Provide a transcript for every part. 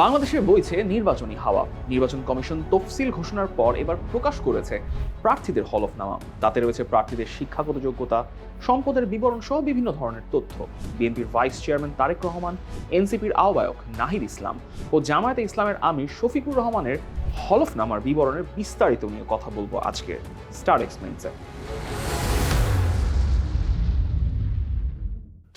বাংলাদেশে বইছে নির্বাচনী হাওয়া। নির্বাচন কমিশন তফসিল ঘোষণার পর এবার প্রকাশ করেছে প্রার্থীদের হলফনামা। তাতে রয়েছে প্রার্থীদের শিক্ষাগত যোগ্যতা, সম্পদের বিবরণ সহ বিভিন্ন ধরনের তথ্য। বিএনপির ভাইস চেয়ারম্যান তারেক রহমান, এনসিপির আহ্বায়ক নাহিদ ইসলাম ও জামায়াতে ইসলামের আমির শফিকুর রহমানের হলফনামার বিবরণের বিস্তারিত নিয়ে কথা বলবো আজকে স্টার এক্সপ্লেইনসে।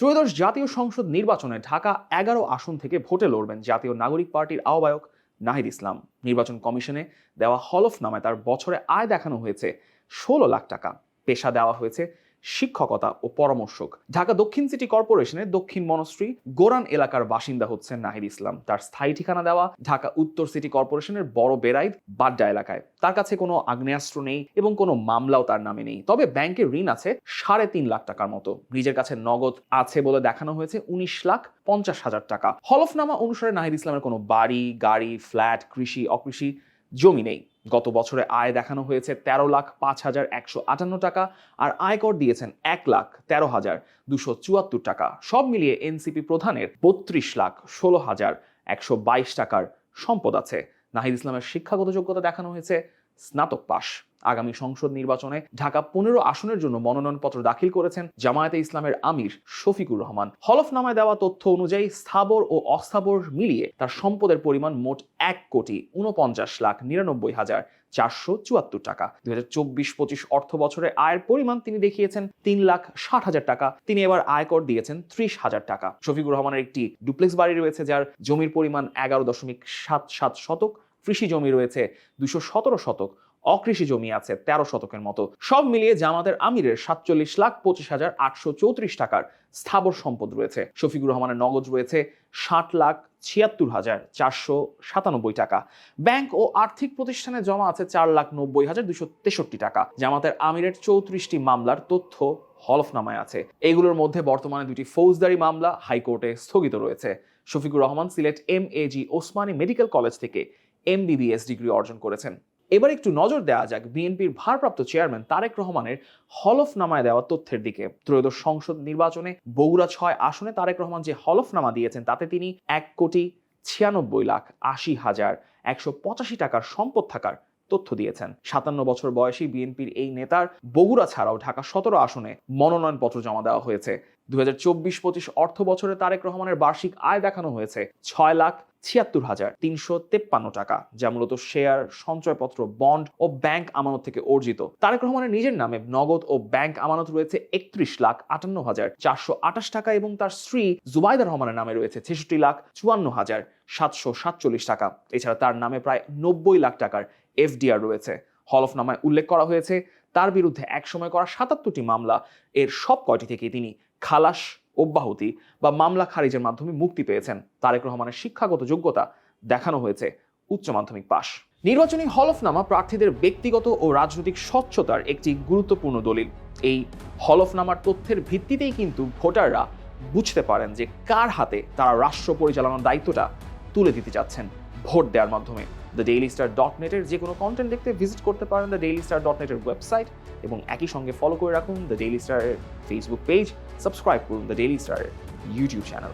ত্রয়োদশ জাতীয় সংসদ নির্বাচনে ঢাকা 11 আসন থেকে ভোটে লড়বেন জাতীয় নাগরিক পার্টির আহ্বায়ক নাহিদ ইসলাম। নির্বাচন কমিশনে দেওয়া হলফনামায় তার বছরে আয় দেখানো হয়েছে 16 লাখ টাকা। পেশা দেওয়া হয়েছে শিক্ষকতা ও পরামর্শক। ঢাকা দক্ষিণ সিটি কর্পোরেশনের দক্ষিণ বনশ্রী গোরান এলাকার বাসিন্দা হচ্ছেন নাহিদ ইসলাম। তার স্থায়ী ঠিকানা দেওয়া ঢাকা উত্তর সিটি কর্পোরেশনের বড় বেড়াইদ বাড্ডা এলাকায়। তার কাছে কোনো আগ্নেয়াস্ত্র নেই এবং কোনো মামলাও তার নামে নেই। তবে ব্যাংকের ঋণ আছে 3.5 লাখ টাকার মতো। নিজের কাছে নগদ আছে বলে দেখানো হয়েছে 19,50,000 টাকা। হলফনামা অনুসারে নাহিদ ইসলামের কোনো বাড়ি, গাড়ি, ফ্ল্যাট, কৃষি, অকৃষি জমি নেই। গত বছরে আয় দেখানো হয়েছে 13,05,158 টাকা আর আয়কর দিয়েছেন 1,13,274 টাকা। সব মিলিয়ে এনসিপি প্রধানের 32,16,122 টাকার সম্পদ আছে। নাহিদ ইসলামের শিক্ষাগত যোগ্যতা দেখানো হয়েছে স্নাতক পাশ। আগামী সংসদ নির্বাচনে ঢাকা 15 আসনের জন্য মনোনয়নপত্র দাখিল করেছেন জামায়াতে ইসলামের আমির শফিকুর রহমান। হলফনামায় দেওয়া তথ্য অনুযায়ী স্থাবর ও অস্থাবর মিলিয়ে তার সম্পদের পরিমাণ মোট 1,49,99,474 টাকা। 2024-25 অর্থ বছরে আয়ের পরিমাণ তিনি দেখিয়েছেন 3,60,000 টাকা। তিনি এবার আয়কর দিয়েছেন 30,000 টাকা। শফিকুর রহমানের একটি ডুপ্লেক্স বাড়ি রয়েছে যার জমির পরিমাণ 11.77 শতক। কৃষি জমি রয়েছে 217 শতক। অকৃষি জমি আছে 13 শতকের মতো। সব মিলিয়ে জামাতের আমিরের 47,25,834 টাকার স্থাবর সম্পদ রয়েছে। শফিকুর রহমানের নগদ রয়েছে 60,76,497 টাকা। ব্যাংক ও আর্থিক প্রতিষ্ঠানে জমা আছে 4,90,263 টাকা। জামাতের আমিরের 34টি মামলার তথ্য হলফনামায় আছে। এগুলোর মধ্যে বর্তমানে 2টি ফৌজদারি মামলা হাইকোর্টে স্থগিত রয়েছে। Shafiqur Rahman Sylhet MAG Osmani medical college থেকে MBBS ডিগ্রি অর্জন করেছেন। এবার একটু নজর দেওয়া যাক বিএনপির ভারপ্রাপ্ত চেয়ারম্যান তারেক রহমানের হলফনামায় দেওয়া তথ্যের দিকে। ত্রয়োদশ সংসদ নির্বাচনে বগুড়া 6 আসনে তারেক রহমান যে হলফনামা দিয়েছেন তাতে তিনি 1,96,80,185 টাকার সম্পদ থাকার তথ্য দিয়েছেন। 57 বছর বয়সী বিএনপির এই নেতার বগুড়া ছাড়াও ঢাকা 17 আসনে মনোনয়নপত্র জমা দেওয়া হয়েছে। 2024-25 অর্থ বছরে তারেক রহমানের বার্ষিক আয় দেখানো হয়েছে 6,76,353 টাকা, যা মূলত শেয়ার, সঞ্চয়পত্র, বন্ড ও ব্যাংক আমানত থেকে অর্জিত। তারেক রহমানের নিজের নামে নগদ ও ব্যাংক আমানত রয়েছে 31,58,428 টাকা এবং তার স্ত্রী জুবাইদা রহমানের নামে রয়েছে 66,54,747 টাকা। এছাড়া তার নামে প্রায় 90 লাখ টাকার FDR রয়েছে। হলফনামায় উল্লেখ করা হয়েছে তার বিরুদ্ধে একসময় করা 77টি মামলা এর সব কয়টি থেকে তিনি খালাস, অব্যাহতি বা মামলা খারিজের মাধ্যমে মুক্তি পেয়েছেন। তারেক রহমানের শিক্ষাগত যোগ্যতা দেখানো হয়েছে উচ্চ মাধ্যমিক পাশ। নির্বাচনী হলফনামা প্রার্থীদের ব্যক্তিগত ও রাজনৈতিক স্বচ্ছতার একটি গুরুত্বপূর্ণ দলিল। এই হলফনামার তথ্যের ভিত্তিতেই কিন্তু ভোটাররা বুঝতে পারেন যে কার হাতে তারা রাষ্ট্র পরিচালনার দায়িত্বটা তুলে দিতে যাচ্ছেন ভোট দেওয়ার মাধ্যমে। thedailystar.net এর যে কোনো কন্টেন্ট দেখতে ভিজিট করতে পারেন thedailystar.net এর ওয়েবসাইট এবং একই সঙ্গে ফলো করে রাখুন দ্য ডেইলি স্টার এর ফেসবুক পেজ, সাবস্ক্রাইব করুন দ্য ডেইলি স্টার এর ইউটিউব চ্যানেল।